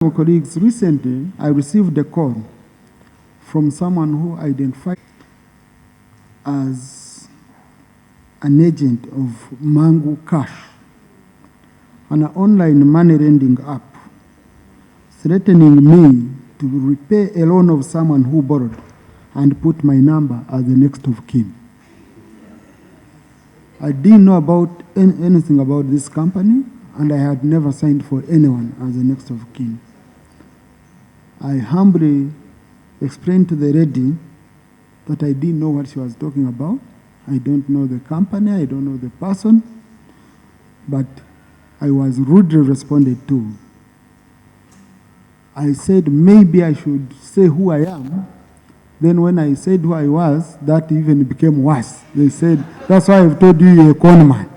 Colleagues, recently I received a call from someone who identified as an agent of Mango Cash, an online money lending app, threatening me to repay a loan of someone who borrowed and put my number as the next of kin. I didn't know about anything about this company, and I had never signed for anyone as the next of kin. I humbly explained to the lady that I didn't know what she was talking about. I don't know the company, I don't know the person, but I was rudely responded to. I said maybe I should say who I am. Then when I said who I was, that even became worse. They said, that's why I've told you you're a con man.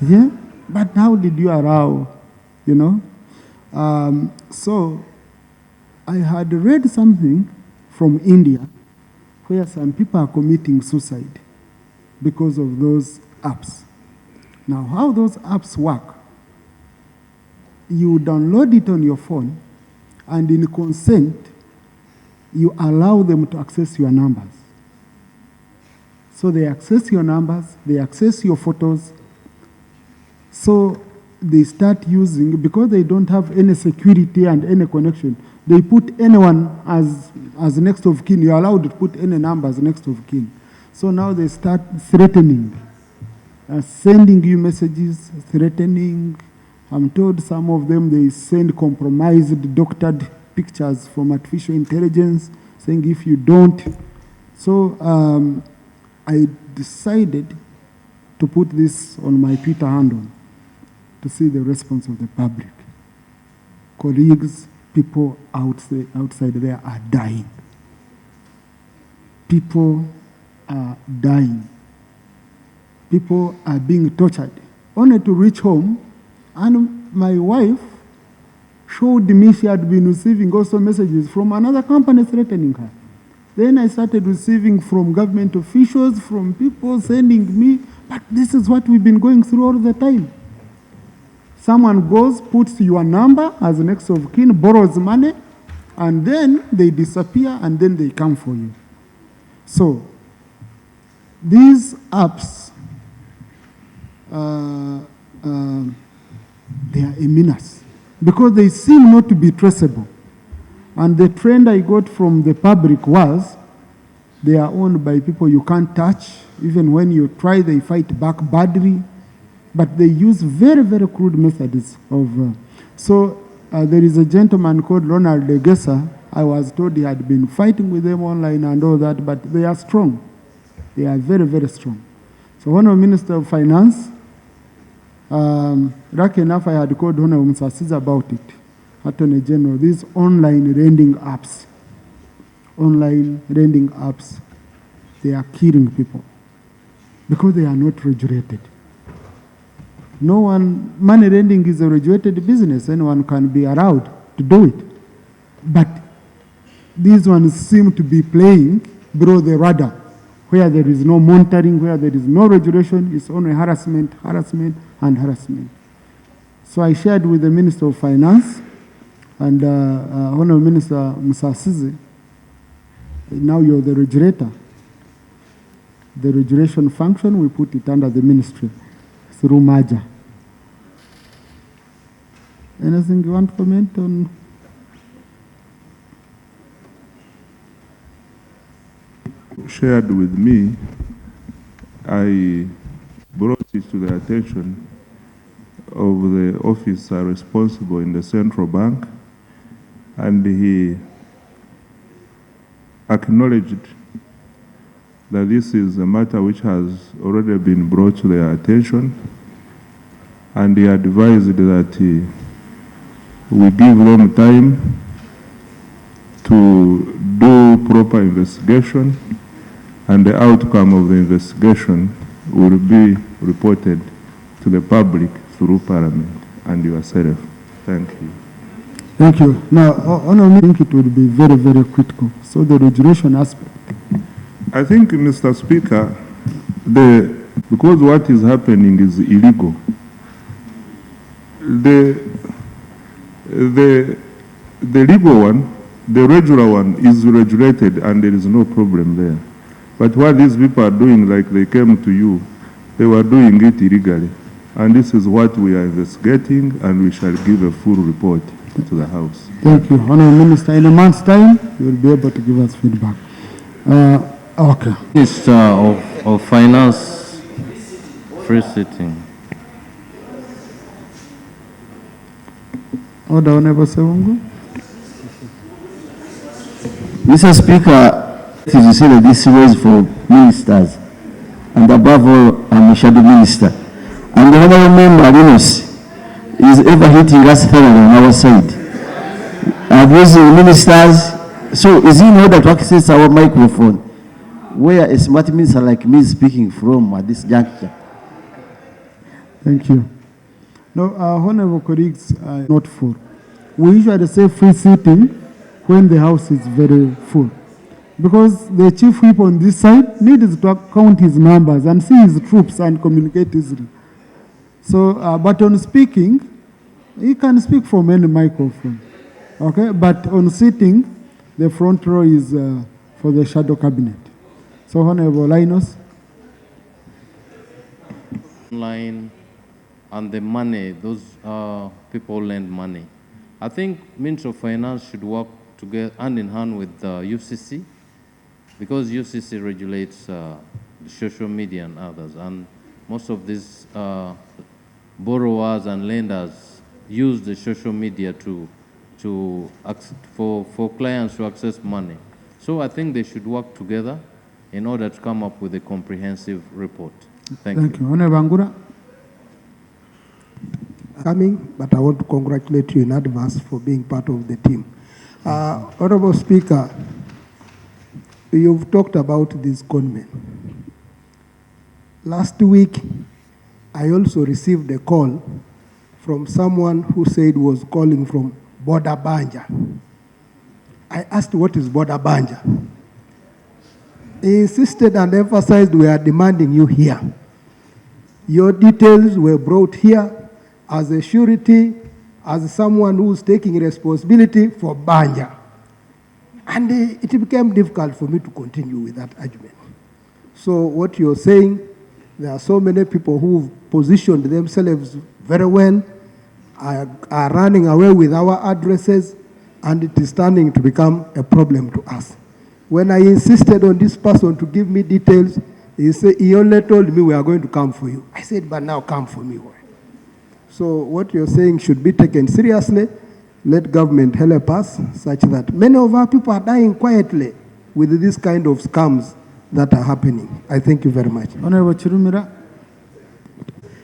Yeah? But how did you allow, you know? So I had read something from India where some people are committing suicide because of those apps. Now, how those apps work, you download it on your phone, and in consent, you allow them to access your numbers. So they access your numbers, they access your photos. So they start using, because they don't have any security and any connection, they put anyone as next of kin. You're allowed to put any number as next of kin. So now they start threatening, sending you messages, threatening. I'm told some of them, they send compromised, doctored pictures from artificial intelligence, saying if you don't. So I decided to put this on my Twitter handle to see the response of the public. Colleagues, people outside there are dying. People are dying. People are being tortured. Only to reach home, and my wife showed me she had been receiving also messages from another company threatening her. Then I started receiving from government officials, from people sending me, but this is what we've been going through all the time. Someone goes, puts your number as next of kin, borrows money, and then they disappear, and then they come for you. So these apps, they are a menace because they seem not to be traceable. And the trend I got from the public was they are owned by people you can't touch. Even when you try, they fight back badly. But they use very, very crude methods of. There is a gentleman called Ronald Legessa. I was told he had been fighting with them online and all that, but they are strong. They are very, very strong. So Honorable Minister of Finance, lucky enough I had called Honorable Musasiza about it. Attorney General, these online lending apps, they are killing people because they are not regulated. No one, money lending is a regulated business. Anyone can be allowed to do it. But these ones seem to be playing below the radar, where there is no monitoring, where there is no regulation. It's only harassment. So I shared with the Minister of Finance and Honorable Minister Musasizi. Now you're the regulator. The regulation function, we put it under the ministry through merger. Anything you want to comment on? Shared with me, I brought it to the attention of the officer responsible in the central bank, and he acknowledged that this is a matter which has already been brought to their attention, and he advised that we give them time to do proper investigation, and the outcome of the investigation will be reported to the public through Parliament and yourself. Thank you. Thank you. Now, I think it would be very, very critical. So the regulation aspect. I think, Mr. Speaker, because what is happening is illegal. The the legal one, the regular one is regulated and there is no problem there. But what these people are doing, like they came to you, they were doing it illegally. And this is what we are investigating, and we shall give a full report to the House. Thank you. Honourable Minister, in a month's time, you will be able to give us feedback. Okay. Minister of Finance, free sitting. Order, Honourable Sewungu. Mr. Speaker, you say that this was for ministers, and above all, I'm a shadow minister. And the honourable member, Linus, is ever hitting us thoroughly on our side. Abusing ministers. So is it in order to access our microphone, where a smart minister like me is speaking from at this juncture? Thank you. No, honourable colleagues are not full. We usually say free sitting when the House is very full, because the chief whip on this side needs to count his numbers and see his troops and communicate easily. So, but on speaking, he can speak from any microphone, okay? But on sitting, the front row is for the shadow cabinet. So, Honourable Linus. Online and the money, those people lend money. I think Ministry of Finance should work together hand in hand with UCC, because UCC regulates the social media and others, and most of these borrowers and lenders use the social media for clients to access money. So I think they should work together in order to come up with a comprehensive report. Thank you. Honourable Angura. But I want to congratulate you in advance for being part of the team. Honourable Speaker, you've talked about these conmen. Last week, I also received a call from someone who said was calling from Border Banja. I asked, what is Border Banja? He insisted and emphasized, we are demanding you here. Your details were brought here as a surety, as someone who's taking responsibility for Banja. And it became difficult for me to continue with that argument. So what you're saying, there are so many people who've positioned themselves very well, are running away with our addresses, and it is starting to become a problem to us. When I insisted on this person to give me details, he only told me, we are going to come for you. I said, but now come for me. So what you're saying should be taken seriously. Let government help us such that many of our people are dying quietly with this kind of scams that are happening. I thank you very much. Honourable Chirumira.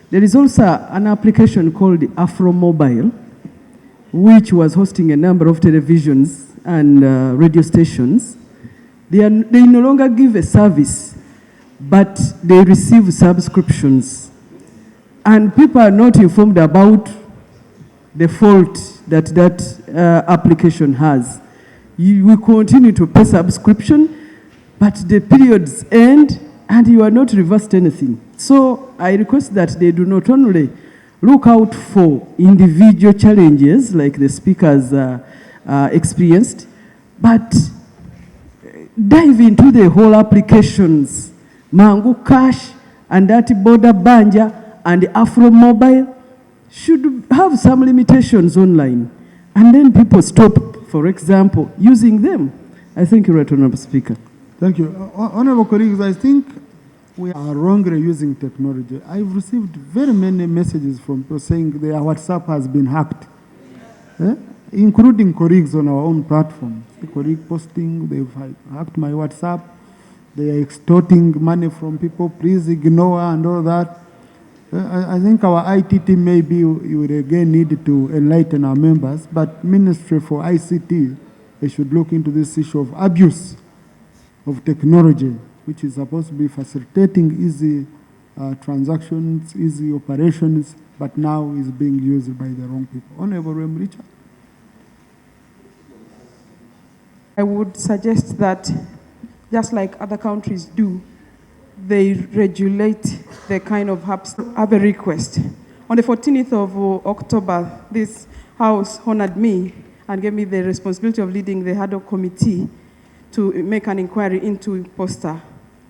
There is also an application called Afro Mobile, which was hosting a number of televisions and radio stations. They no longer give a service, but they receive subscriptions. And people are not informed about the fault that application has. We continue to pay subscription, but the periods end and you are not reversed anything. So I request that they do not only look out for individual challenges like the speakers experienced, but dive into the whole applications. Mango Cash and that Border Banja and Afro Mobile should have some limitations online. And then people stop, for example, using them. I thank you, Right Honourable Speaker. Thank you. Honourable colleagues, I think we are wrongly using technology. I've received very many messages from people saying their WhatsApp has been hacked, including colleagues on our own platform. The colleague posting, they've hacked my WhatsApp, they are extorting money from people, please ignore and all that. I think our IT team maybe you would again need to enlighten our members, but Ministry for ICT, they should look into this issue of abuse of technology, which is supposed to be facilitating easy transactions, easy operations, but now is being used by the wrong people. Honourable Rem Richard. I would suggest that, just like other countries do, they regulate the kind of apps. I have a request. On the 14th of October, this House honored me and gave me the responsibility of leading the ad hoc committee to make an inquiry into Posta,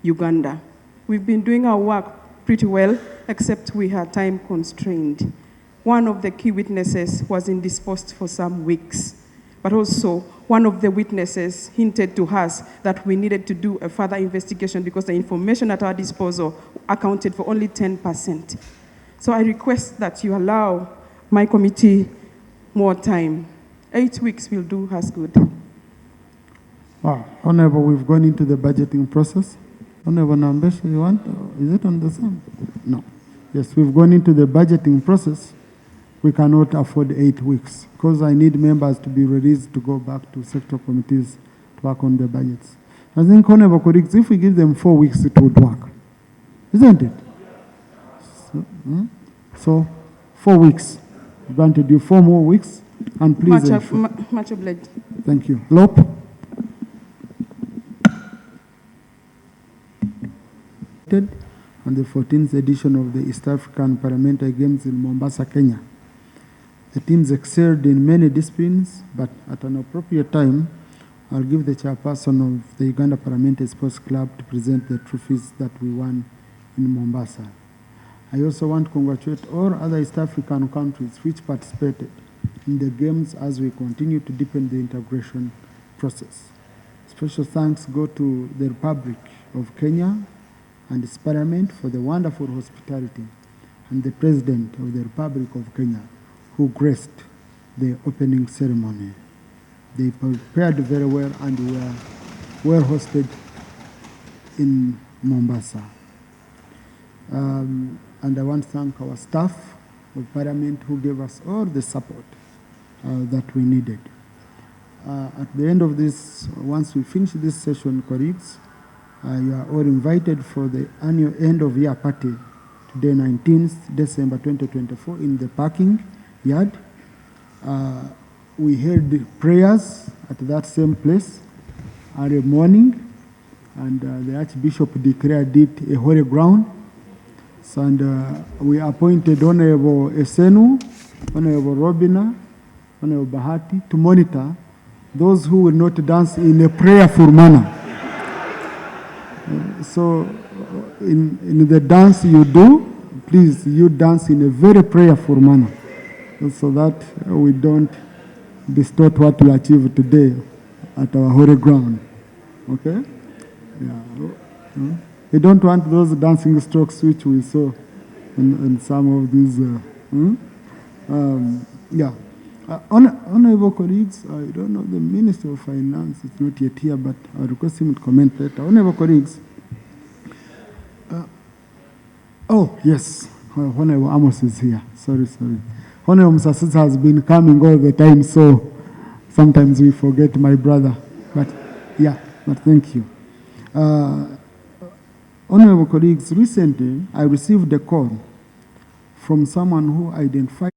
Uganda. We've been doing our work pretty well, except we had time constrained. One of the key witnesses was indisposed for some weeks, but also one of the witnesses hinted to us that we needed to do a further investigation because the information at our disposal accounted for only 10%. So I request that you allow my committee more time. 8 weeks will do us good. Wow. Honorable, we've gone into the budgeting process. Honorable Nambesha, you want? Is it on the same? No. Yes, we've gone into the budgeting process. We cannot afford 8 weeks because I need members to be released to go back to sector committees to work on the budgets. I think, Honorable colleagues, if we give them 4 weeks, it would work. Isn't it? So 4 weeks. I've granted you 4 more weeks, and please. Much obliged. Thank you. Lope. On the 14th edition of the East African Parliamentary Games in Mombasa, Kenya. The teams excelled in many disciplines, but at an appropriate time, I'll give the chairperson of the Uganda Parliamentary Sports Club to present the trophies that we won in Mombasa. I also want to congratulate all other East African countries which participated in the games as we continue to deepen the integration process. Special thanks go to the Republic of Kenya and its Parliament for the wonderful hospitality, and the President of the Republic of Kenya who graced the opening ceremony. They prepared very well and were well hosted in Mombasa. And I want to thank our staff of Parliament who gave us all the support that we needed. At the end of this, once we finish this session, colleagues, you are all invited for the annual end of year party today, 19th December 2024, in the parking yard. We held prayers at that same place early morning, and the Archbishop declared it a holy ground. So, and we appointed Honorable Esenu, Honorable Robina, Honorable Bahati to monitor those who will not dance in a prayerful manner. So in the dance you do, please, you dance in a very prayerful manner so that we don't distort what we achieved today at our holy ground. Okay? Yeah. We don't want those dancing strokes which we saw in some of these. Honorable colleagues, I don't know, the Minister of Finance is not yet here, but I request him to comment later. Honorable colleagues, oh, yes, Honorable Amos is here. Sorry. Honorable Msasisa has been coming all the time, so sometimes we forget my brother. But thank you. Honorable colleagues, recently I received a call from someone who identified